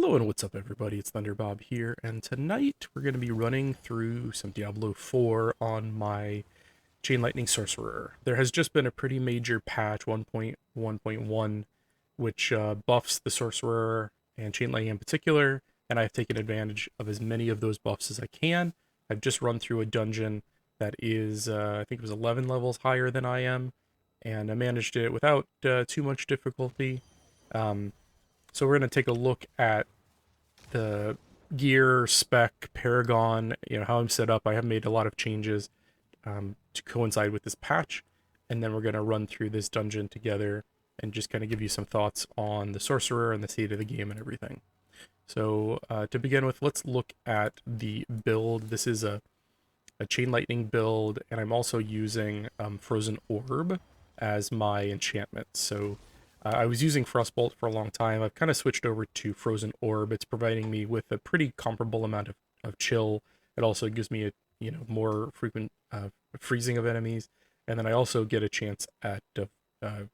Hello and what's up everybody, it's ThunderBob here, and tonight we're going to be running through some Diablo 4 on my Chain Lightning Sorcerer. There has just been a pretty major patch, 1.1.1, which buffs the Sorcerer and Chain Lightning in particular, and I've taken advantage of as many of those buffs as I can. I've just run through a dungeon that is, I think it was 11 levels higher than I am, and I managed it without too much difficulty. So we're going to take a look at the gear, spec, Paragon, how I'm set up. I have made a lot of changes to coincide with this patch, and then we're going to run through this dungeon together and just kind of give you some thoughts on the Sorcerer and the state of the game and everything. So to begin with, let's look at the build. This is a Chain Lightning build, and I'm also using Frozen Orb as my enchantment. So I was using Frostbolt for a long time. I've kind of switched over to Frozen Orb. It's providing me with a pretty comparable amount of chill. It also gives me a more frequent freezing of enemies, and then I also get a chance at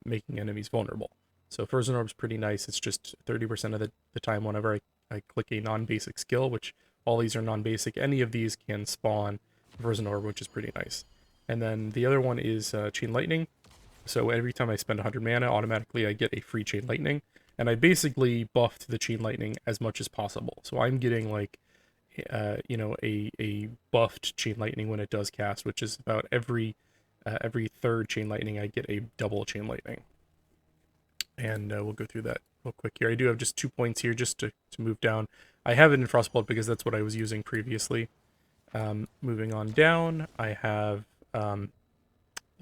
making enemies vulnerable. So Frozen Orb's pretty nice. It's just 30% of the time whenever I click a non-basic skill, which all these are non-basic. Any of these can spawn Frozen Orb, which is pretty nice. And then the other one is Chain Lightning. So every time I spend 100 mana, automatically I get a free Chain Lightning. And I basically buffed the Chain Lightning as much as possible. So I'm getting like, a buffed Chain Lightning when it does cast, which is about every third Chain Lightning I get a double Chain Lightning. And we'll go through that real quick here. I do have just 2 points here just to move down. I have it in Frostbolt because that's what I was using previously. Moving on down, I have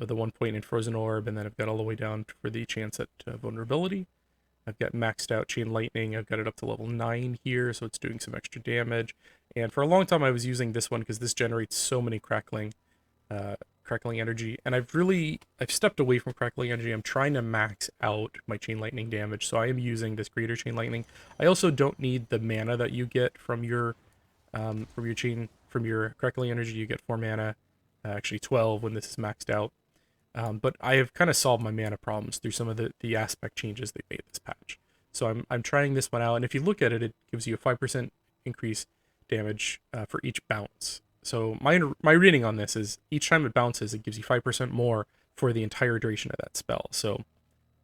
the 1 point in Frozen Orb, and then I've got all the way down for the chance at vulnerability. I've got maxed out Chain Lightning. I've got it up to level 9 here, so it's doing some extra damage. And for a long time I was using this one because this generates so many crackling energy. And I've stepped away from crackling energy. I'm trying to max out my Chain Lightning damage, so I am using this greater Chain Lightning. I also don't need the mana that you get from your crackling energy. You get 4 mana, actually 12 when this is maxed out. But I have kind of solved my mana problems through some of the aspect changes they made this patch. So I'm trying this one out, and if you look at it, it gives you a 5% increase damage for each bounce. So my reading on this is each time it bounces, it gives you 5% more for the entire duration of that spell. So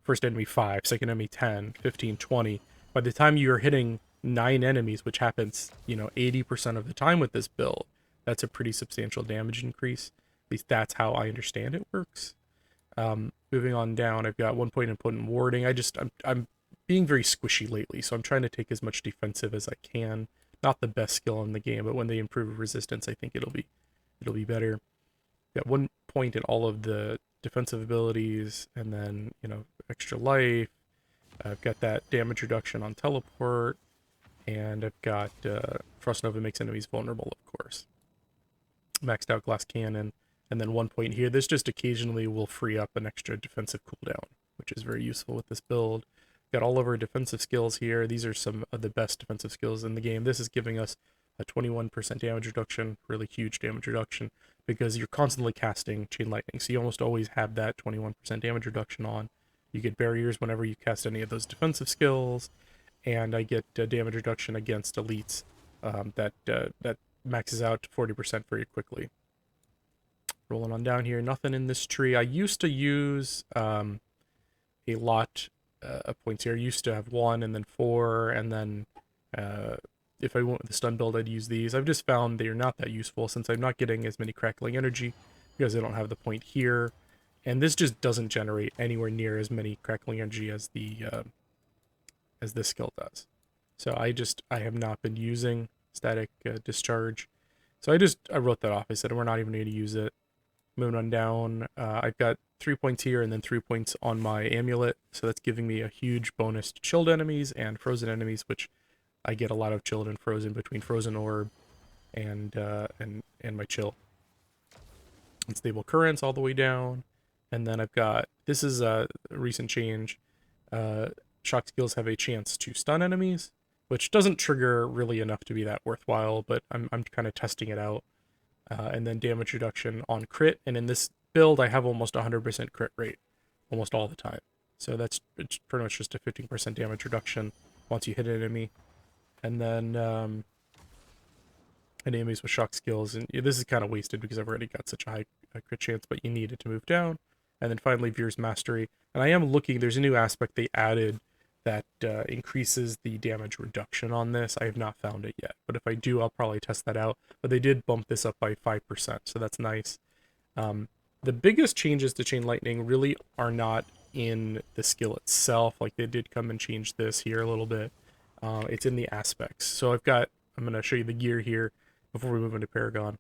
first enemy 5, second enemy 10, 15, 20. By the time you're hitting 9 enemies, which happens 80% of the time with this build, that's a pretty substantial damage increase. At least that's how I understand it works. Moving on down, I've got 1 point in potent warding. I'm being very squishy lately, so I'm trying to take as much defensive as I can. Not the best skill in the game, but when they improve resistance, I think it'll be better. Got 1 point in all of the defensive abilities, and then extra life. I've got that damage reduction on teleport, and I've got Frost Nova makes enemies vulnerable, of course. Maxed out glass cannon. And then 1 point here. This just occasionally will free up an extra defensive cooldown, which is very useful with this build. Got all of our defensive skills here. These are some of the best defensive skills in the game. This is giving us a 21% damage reduction, really huge damage reduction, because you're constantly casting Chain Lightning. So you almost always have that 21% damage reduction on. You get barriers whenever you cast any of those defensive skills, and I get damage reduction against elites that maxes out to 40% very quickly. Rolling on down here, nothing in this tree. I used to use a lot of points here. I used to have 1 and then 4, and then if I went with the stun build, I'd use these. I've just found they're not that useful since I'm not getting as many crackling energy because I don't have the point here, and this just doesn't generate anywhere near as many crackling energy as as this skill does. So I have not been using static discharge. So I wrote that off. I said we're not even going to use it. Moving on down, I've got 3 points here and then 3 points on my amulet, so that's giving me a huge bonus to chilled enemies and frozen enemies, which I get a lot of chilled and frozen between Frozen Orb and my chill. And stable currents all the way down, and then I've got, this is a recent change, shock skills have a chance to stun enemies, which doesn't trigger really enough to be that worthwhile, but I'm kind of testing it out. And then damage reduction on crit, and in this build I have almost 100% crit rate almost all the time, so it's pretty much just a 15% damage reduction once you hit an enemy. and then enemies with shock skills. And this is kind of wasted because I've already got such a high crit chance, but you need it to move down. And then finally, Veer's Mastery. And I am looking, there's a new aspect they added that increases the damage reduction on this. I have not found it yet, but if I do, I'll probably test that out. But they did bump this up by 5%, so that's nice. The biggest changes to Chain Lightning really are not in the skill itself. Like, they did come and change this here a little bit. It's in the aspects. So I'm going to show you the gear here before we move into Paragon.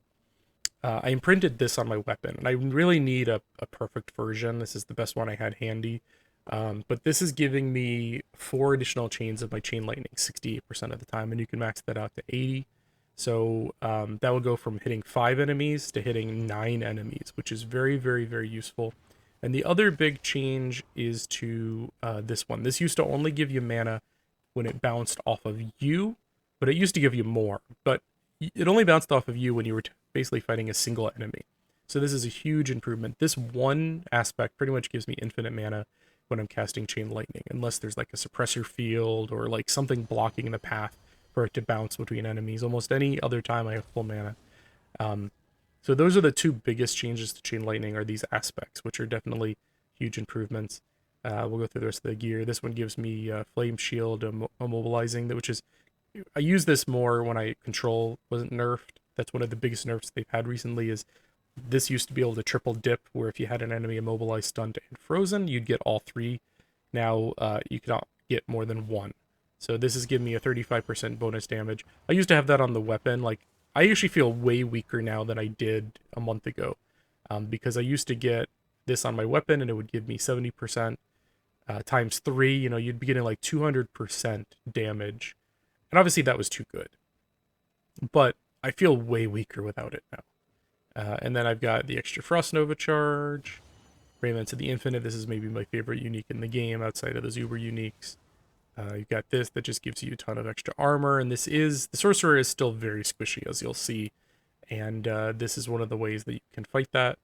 I imprinted this on my weapon, and I really need a perfect version. This is the best one I had handy. But this is giving me 4 additional chains of my Chain Lightning 68% of the time, and you can max that out to 80. So that will go from hitting 5 enemies to hitting 9 enemies, which is very, very, very useful. And the other big change is to this one. This used to only give you mana when it bounced off of you, but it used to give you more. But it only bounced off of you when you were basically fighting a single enemy. So this is a huge improvement. This one aspect pretty much gives me infinite mana when I'm casting Chain Lightning, unless there's like a suppressor field or like something blocking the path for it to bounce between enemies. Almost any other time I have full mana. So those are the 2 biggest changes to Chain Lightning, are these aspects, which are definitely huge improvements. We'll go through the rest of the gear. This one gives me Flame Shield, immobilizing, which is, I use this more when Control wasn't nerfed. That's one of the biggest nerfs they've had recently. Is this used to be able to triple dip, where if you had an enemy immobilized, stunned, and frozen, you'd get all 3. Now you cannot get more than 1. So this is giving me a 35% bonus damage. I used to have that on the weapon. Like, I actually feel way weaker now than I did a month ago, because I used to get this on my weapon and it would give me 70% times 3. You know, you'd be getting like 200% damage, and obviously that was too good. But I feel way weaker without it now. And then I've got the extra Frost Nova charge, Rayman to the Infinite. This is maybe my favorite unique in the game outside of those Uber uniques. You've got this that just gives you a ton of extra armor, and the Sorcerer is still very squishy, as you'll see, and this is one of the ways that you can fight that.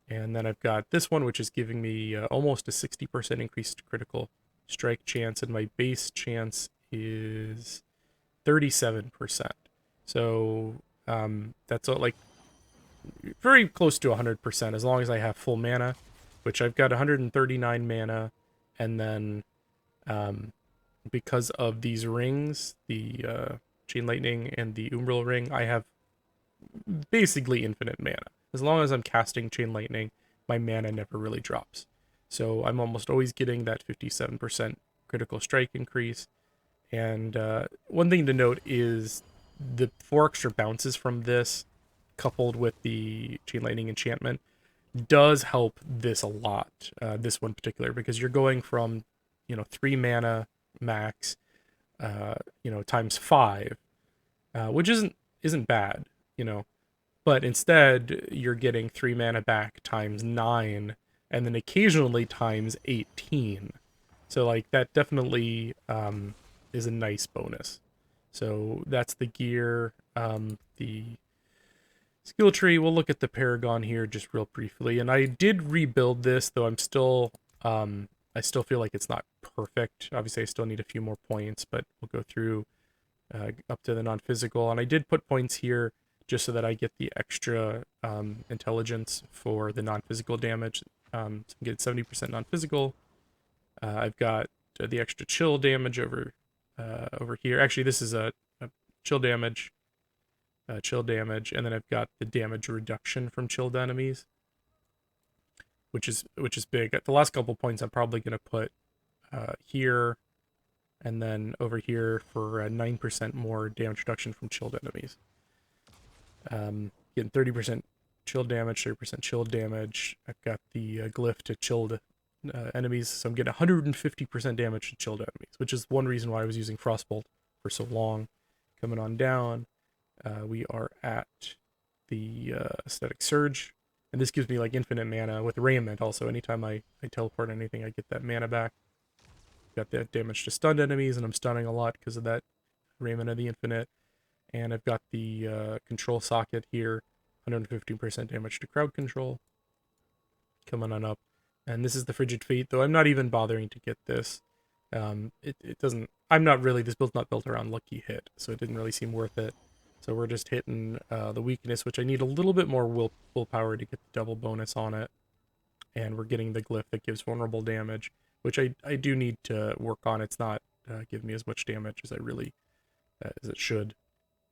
And then I've got this one, which is giving me almost a 60% increased critical strike chance, and my base chance is 37%. So that's like very close to 100% as long as I have full mana, which I've got 139 mana, and then because of these rings, the Chain Lightning and the Umbral Ring, I have basically infinite mana. As long as I'm casting Chain Lightning, my mana never really drops. So I'm almost always getting that 57% critical strike increase. And one thing to note is the 4 extra bounces from this, coupled with the Chain Lightning enchantment, does help this a lot. This one in particular, because you're going from 3 mana max, times 5, which isn't bad, but instead you're getting 3 mana back times 9, and then occasionally times 18. So like that definitely is a nice bonus. So that's the gear. The skill tree, we'll look at the Paragon here just real briefly. And I did rebuild this, though I still feel like it's not perfect. Obviously, I still need a few more points, but we'll go through up to the non-physical. And I did put points here just so that I get the extra intelligence for the non-physical damage. So I'm getting 70% non-physical. I've got the extra chill damage over here. Actually, this is a chill damage, and then I've got the damage reduction from chilled enemies, which is big. At the last couple points, I'm probably going to put here, and then over here for 9% more damage reduction from chilled enemies. Getting 30% chill damage, 30% chill damage. I've got the glyph to chilled enemies, so I'm getting 150% damage to chilled enemies, which is one reason why I was using Frostbolt for so long. Coming on down, we are at the Aesthetic Surge, and this gives me like infinite mana with Raiment also. Anytime I teleport anything, I get that mana back. Got that damage to stunned enemies, and I'm stunning a lot because of that Raiment of the Infinite. And I've got the control socket here, 115% damage to crowd control. Coming on up. And this is the Frigid Fate, though I'm not even bothering to get this. It doesn't. I'm not really. This build's not built around lucky hit, so it didn't really seem worth it. So we're just hitting the weakness, which I need a little bit more willpower to get the double bonus on it. And we're getting the glyph that gives vulnerable damage, which I do need to work on. It's not giving me as much damage as as it should.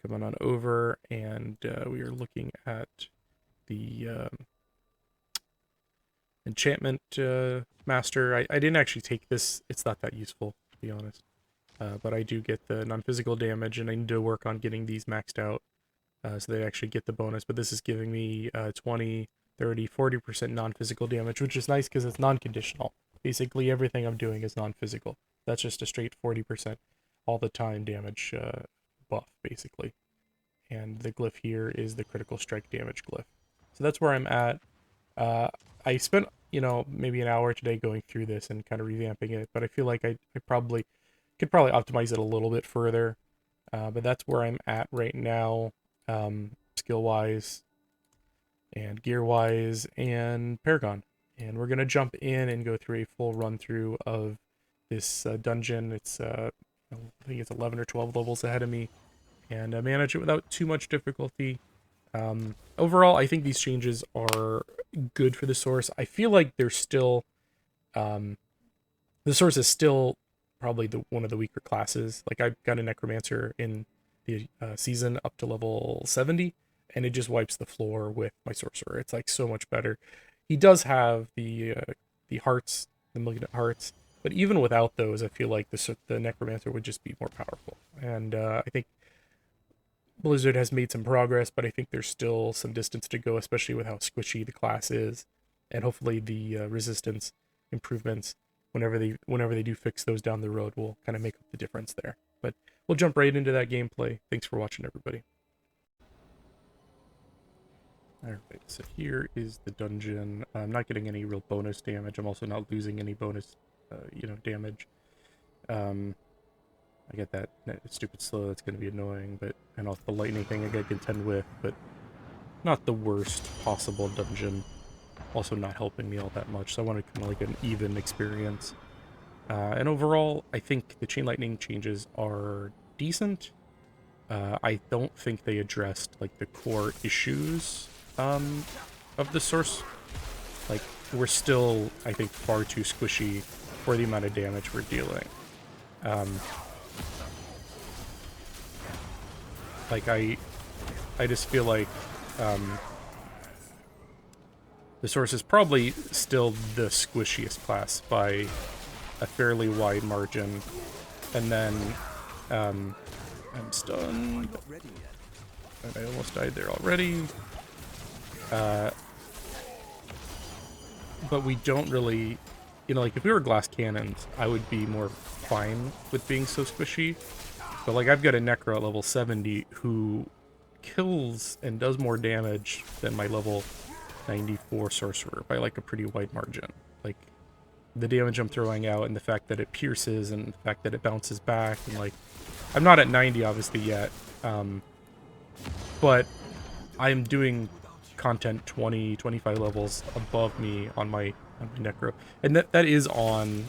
Coming on over, and we are looking at the enchantment master. I didn't actually take this. It's not that useful, to be honest. But I do get the non-physical damage, and I need to work on getting these maxed out so they actually get the bonus. But this is giving me 20, 30, 40% non-physical damage, which is nice because it's non-conditional. Basically, everything I'm doing is non-physical. That's just a straight 40% all the time damage buff, basically. And the glyph here is the critical strike damage glyph. So that's where I'm at. I spent, maybe an hour today going through this and kind of revamping it, but I feel like I could probably optimize it a little bit further. But that's where I'm at right now, skill-wise and gear-wise and Paragon. And we're going to jump in and go through a full run-through of this dungeon. It's, I think it's 11 or 12 levels ahead of me, and manage it without too much difficulty. Overall, I think these changes are good for the source. I feel like they're still, the source is still probably one of the weaker classes. Like, I've got a necromancer in the season up to level 70, and it just wipes the floor with my sorcerer. It's like so much better. He does have the hearts, the malignant hearts, but even without those, I feel like the necromancer would just be more powerful. And I think Blizzard has made some progress, but I think there's still some distance to go, especially with how squishy the class is, and hopefully the resistance improvements, whenever they do fix those down the road, will kind of make up the difference there. But we'll jump right into that gameplay. Thanks for watching, everybody. Alright, so here is the dungeon. I'm not getting any real bonus damage. I'm also not losing any bonus, damage. I get that stupid slow, that's going to be annoying, and also the lightning thing I got to contend with, but not the worst possible dungeon. Also not helping me all that much, so I wanted kind of like an even experience. And overall, I think the chain lightning changes are decent. I don't think they addressed like the core issues of the source. Like, we're still, I think, far too squishy for the amount of damage we're dealing. Like, I just feel like the source is probably still the squishiest class by a fairly wide margin. And then I'm stunned, and I almost died there already. But we don't really, like, if we were glass cannons, I would be more fine with being so squishy. But, like, I've got a Necro at level 70 who kills and does more damage than my level 94 Sorcerer by, like, a pretty wide margin. Like, the damage I'm throwing out and the fact that it pierces and the fact that it bounces back, and, like, I'm not at 90, obviously, yet. But I'm doing content 20, 25 levels above me on my Necro. And that is on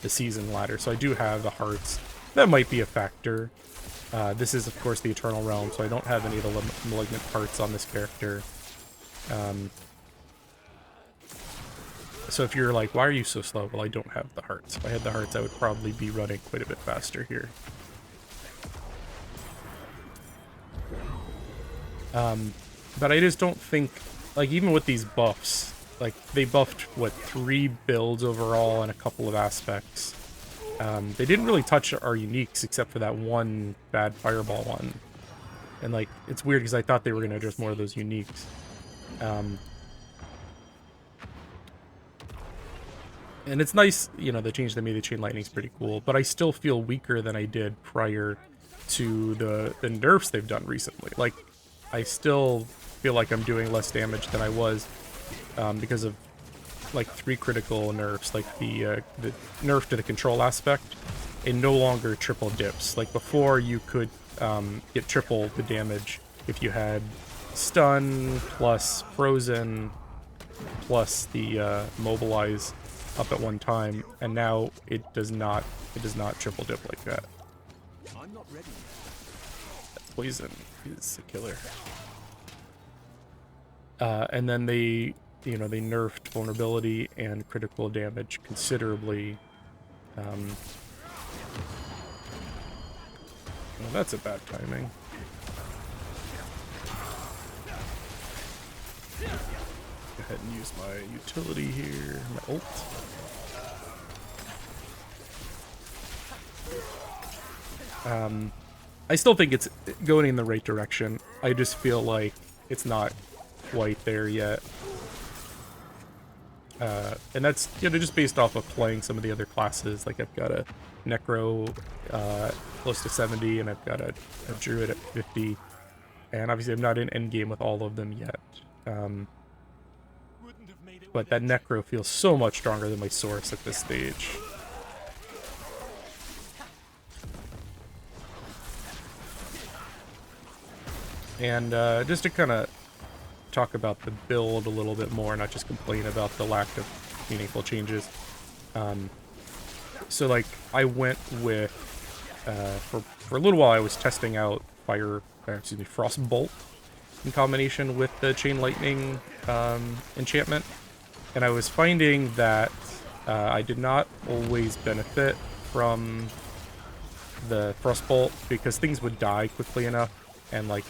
the season ladder, so I do have the hearts. That might be a factor. This is, of course, the Eternal Realm, so I don't have any of the malignant hearts on this character. So if you're like, why are you so slow? Well, I don't have the hearts. If I had the hearts, I would probably be running quite a bit faster here. But I just don't think, like, even with these buffs, like, they buffed, what, 3 builds overall in a couple of aspects. They didn't really touch our uniques except for that one bad fireball one. And, like, it's weird because I thought they were going to address more of those uniques. And it's nice, the change they made, the chain lightning is pretty cool, but I still feel weaker than I did prior to the nerfs they've done recently. Like, I still feel like I'm doing less damage than I was because of, like, 3 critical nerfs, like the nerf to the control aspect, and no longer triple dips. Like, before, you could get triple the damage if you had stun plus frozen plus the mobilize up at one time, and now it does not triple dip like that. I'm not ready. Poison is a killer. And then they nerfed vulnerability and critical damage considerably. Well, that's a bad timing. Go ahead and use my utility here, my ult. I still think it's going in the right direction. I just feel like it's not quite there yet. And that's, just based off of playing some of the other classes. Like, I've got a Necro close to 70, and I've got a Druid at 50. And obviously I'm not in endgame with all of them yet. But that Necro feels so much stronger than my Source at this stage. And just to kind of talk about the build a little bit more, not just complain about the lack of meaningful changes. So like I went with for a little while I was testing out Frostbolt in combination with the Chain Lightning enchantment, and I was finding that I did not always benefit from the Frostbolt because things would die quickly enough, and like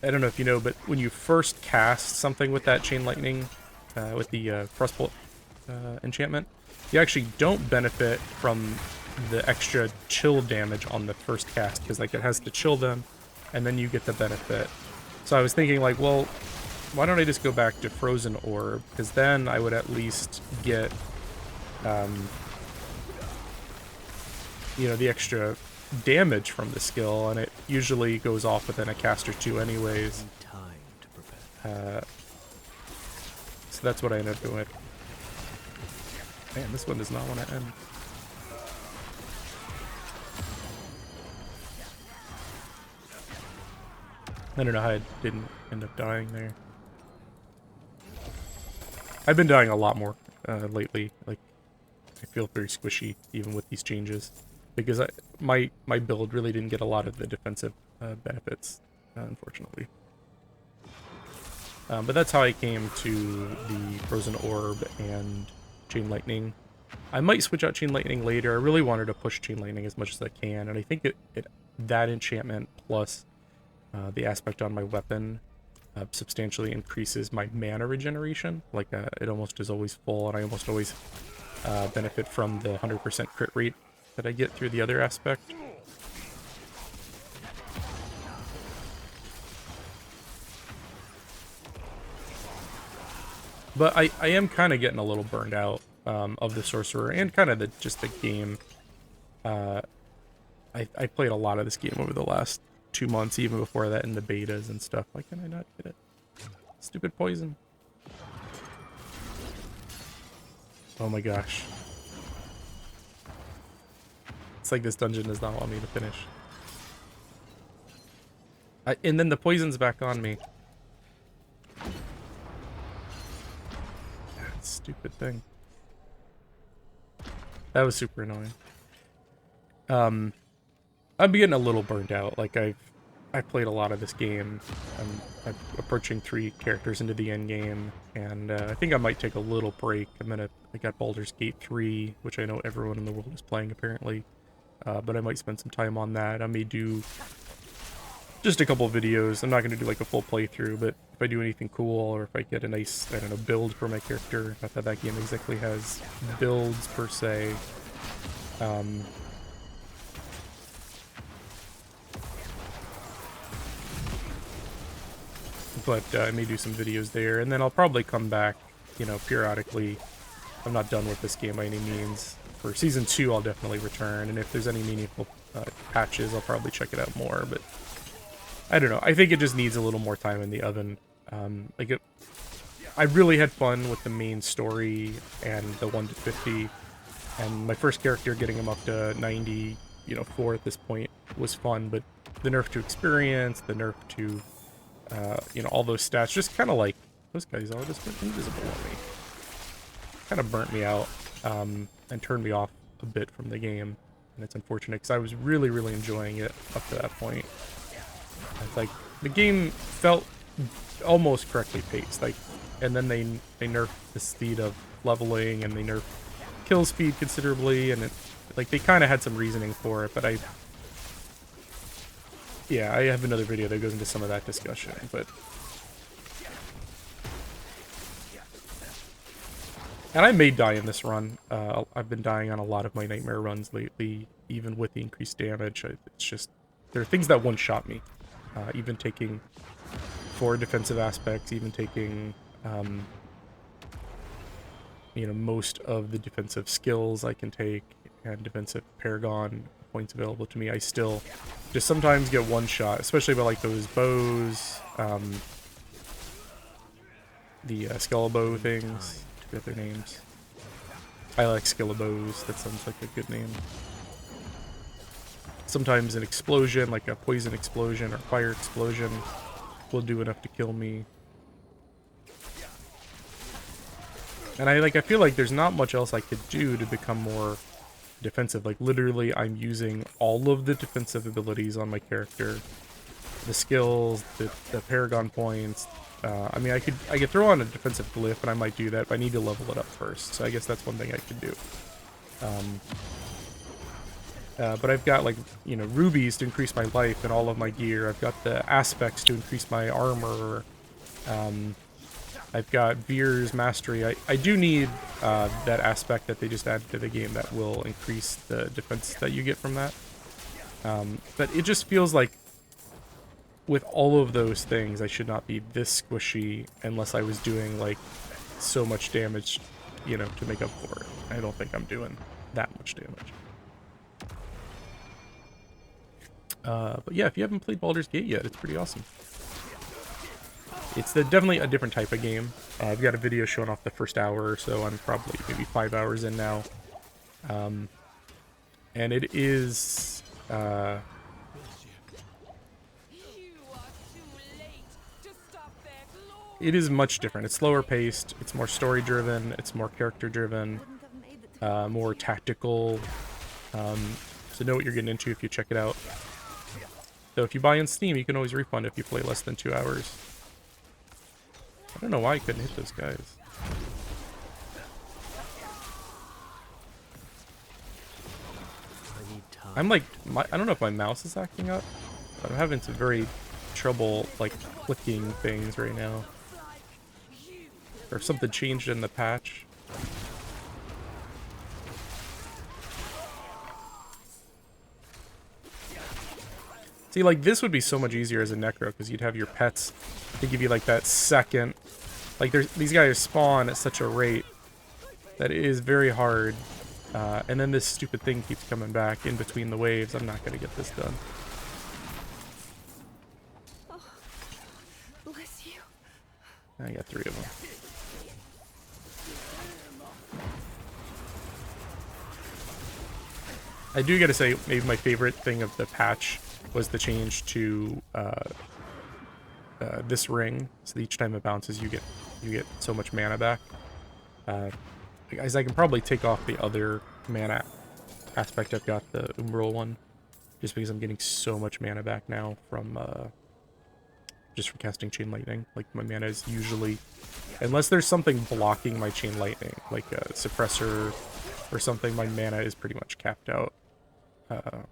I don't know if you know, but when you first cast something with that Chain Lightning, with the Frostbolt enchantment, you actually don't benefit from the extra chill damage on the first cast, because like it has to chill them, and then you get the benefit. So I was thinking like, well, why don't I just go back to Frozen Orb, because then I would at least get, the extra damage from the skill, and it usually goes off within a cast or two anyways. So that's what I ended up doing with. Man, this one does not want to end. I don't know how I didn't end up dying there. I've been dying a lot more lately. Like, I feel very squishy even with these changes, because my build really didn't get a lot of the defensive benefits, unfortunately. But that's how I came to the Frozen Orb and Chain Lightning. I might switch out Chain Lightning later. I really wanted to push Chain Lightning as much as I can, and I think that enchantment plus the aspect on my weapon substantially increases my mana regeneration. Like, it almost is always full, and I almost always benefit from the 100% crit rate that I get through the other aspect. But I am kind of getting a little burned out of the Sorcerer, and kind of just the game. I played a lot of this game over the last 2 months, even before that in the betas and stuff. Why can I not get it? Stupid poison. Oh my gosh. It's like this dungeon does not want me to finish. And then the poison's back on me. That stupid thing. That was super annoying. I'm getting a little burnt out. Like, I played a lot of this game. I'm approaching 3 characters into the end game, and I think I might take a little break. I got Baldur's Gate 3, which I know everyone in the world is playing apparently, but I might spend some time on that. I may do just a couple videos. I'm not going to do like a full playthrough, but if I do anything cool, or if I get a nice, I don't know, build for my character. Not that game exactly has builds per se. But I may do some videos there, and then I'll probably come back, periodically. I'm not done with this game by any means. For Season 2, I'll definitely return, and if there's any meaningful patches, I'll probably check it out more, but I don't know. I think it just needs a little more time in the oven. I really had fun with the main story and the 1 to 50, and my first character, getting him up to 90, 4 at this point, was fun, but the nerf to experience, the nerf to all those stats, just kind of like, those guys all just went invisible on me. kind of burnt me out and turned me off a bit from the game. And it's unfortunate because I was really, really enjoying it up to that point. It's like the game felt almost correctly paced, like, and then they nerfed the speed of leveling and they nerfed kill speed considerably, and it, like, they kind of had some reasoning for it, but I have another video that goes into some of that discussion, but and I may die in this run. I've been dying on a lot of my nightmare runs lately, even with the increased damage. It's just, there are things that one-shot me. Even taking 4 defensive aspects, even taking, you know, most of the defensive skills I can take, and defensive Paragon points available to me, I still just sometimes get one-shot, especially by, like, those bows, the Skeleton things. I forget their names. I like Skillabos, that sounds like a good name. Sometimes an explosion, like a poison explosion or fire explosion, will do enough to kill me. And I feel like there's not much else I could do to become more defensive. Like, literally, I'm using all of the defensive abilities on my character. The skills, the Paragon points. I mean, I could throw on a defensive glyph, and I might do that, but I need to level it up first. So I guess that's one thing I could do. But I've got, like, you know, rubies to increase my life and all of my gear. I've got the aspects to increase my armor. I've got Veer's mastery. I do need that aspect that they just added to the game that will increase the defense that you get from that. But it just feels like with all of those things, I should not be this squishy unless I was doing, like, so much damage, you know, to make up for it. I don't think I'm doing that much damage. But yeah, if you haven't played Baldur's Gate yet, it's pretty awesome. It's definitely a different type of game. I've got a video showing off the first hour or so. I'm probably maybe 5 hours in now. And it is... it is much different. It's slower paced, it's more story driven, it's more character driven, more tactical. So know what you're getting into if you check it out. So if you buy on Steam, you can always refund if you play less than 2 hours. I don't know why I couldn't hit those guys. I'm like, I don't know if my mouse is acting up, but I'm having some very trouble, like, clicking things right now. Or something changed in the patch. See, like, this would be so much easier as a Necro, because you'd have your pets to give you, like, that second. Like, these guys spawn at such a rate that it is very hard. And then this stupid thing keeps coming back in between the waves. I'm not going to get this done. Oh, bless you. I got 3 of them. I do gotta say, maybe my favorite thing of the patch was the change to this ring. So each time it bounces, you get so much mana back. Guys, I can probably take off the other mana aspect. I've got the Umbral one, just because I'm getting so much mana back now from just from casting Chain Lightning. Like, my mana is usually, unless there's something blocking my Chain Lightning, like a suppressor or something, my mana is pretty much capped out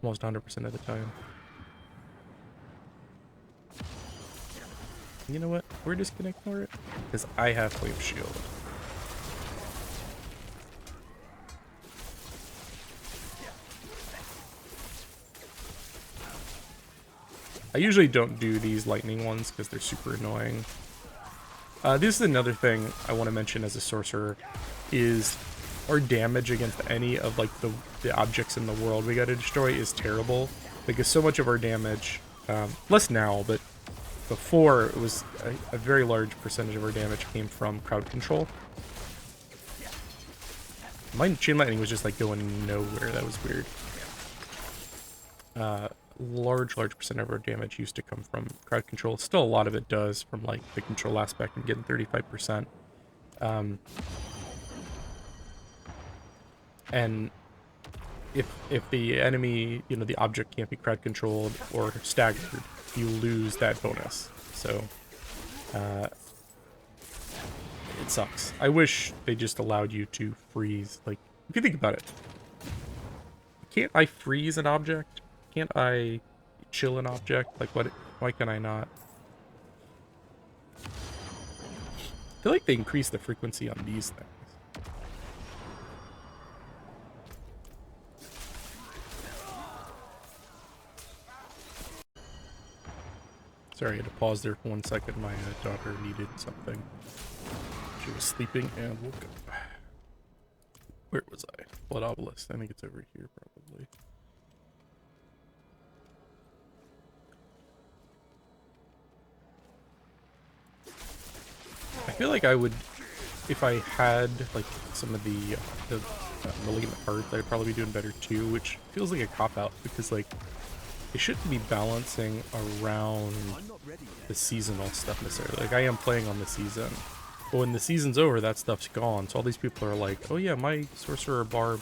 almost 100% of the time. You know what? We're just gonna ignore it, because I have Flame Shield. I usually don't do these lightning ones because they're super annoying. This is another thing I want to mention as a sorcerer, is our damage against any of, like, the objects in the world we gotta destroy is terrible, because so much of our damage, less now, but before, it was a very large percentage of our damage came from crowd control. My Chain Lightning was just, like, going nowhere. That was weird. Large percent of our damage used to come from crowd control. Still, a lot of it does from, like, the control aspect and getting 35%. And if the enemy, you know, the object can't be crowd controlled or staggered, you lose that bonus. So it sucks. I wish they just allowed you to freeze. Like, if you think about it, can't I freeze an object? Can't I chill an object? Like, what? Why can I not? I feel like they increase the frequency on these things. Sorry, I had to pause there for 1 second. My daughter needed something. She was sleeping and woke up. Where was I? Blood obelisk. I think it's over here, probably. I feel like I would, if I had like some of the malignant hearts, I'd probably be doing better too, which feels like a cop-out because like they shouldn't be balancing around I'm not ready yet. the seasonal stuff necessarily. Like, I am playing on the season, but when the season's over, that stuff's gone. So all these people are like, oh yeah, my sorcerer barber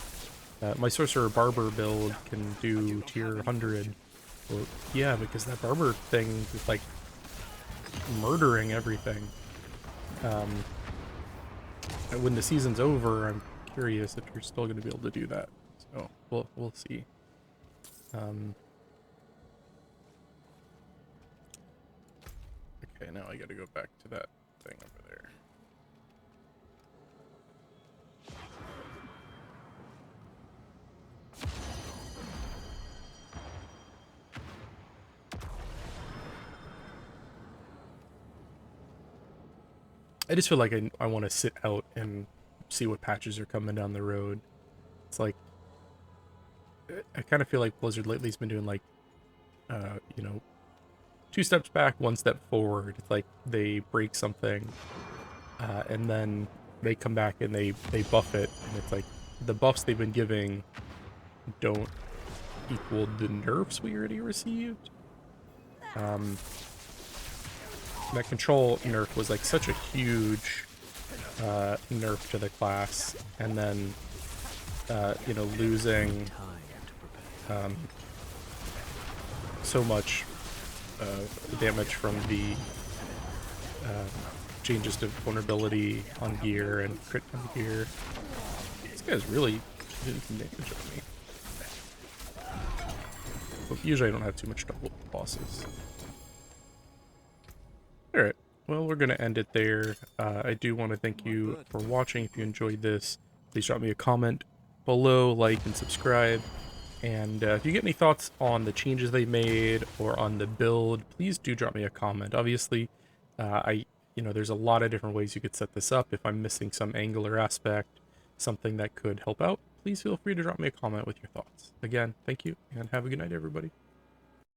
build can do tier 100. Well, yeah, because that barber thing is like murdering everything. And when the season's over, I'm curious if you're still going to be able to do that. So we'll see. Okay, now I got to go back to that thing over there. I just feel like I want to sit out and see what patches are coming down the road. It's like, I kind of feel like Blizzard lately has been doing like, you know, 2 steps back, 1 step forward. It's like they break something, and then they come back and they buff it, and it's like the buffs they've been giving don't equal the nerfs we already received. That control nerf was like such a huge nerf to the class, and then you know, losing so much damage from the changes to vulnerability on gear and crit on gear. This guy's really doing some damage on me. But usually I don't have too much trouble with bosses. Alright, well, we're going to end it there. I do want to thank you for watching. If you enjoyed this, please drop me a comment below, like, and subscribe. And if you get any thoughts on the changes they made or on the build, please do drop me a comment. Obviously, you know, there's a lot of different ways you could set this up. If I'm missing some angle or aspect, something that could help out, please feel free to drop me a comment with your thoughts. Again, thank you, and have a good night, everybody.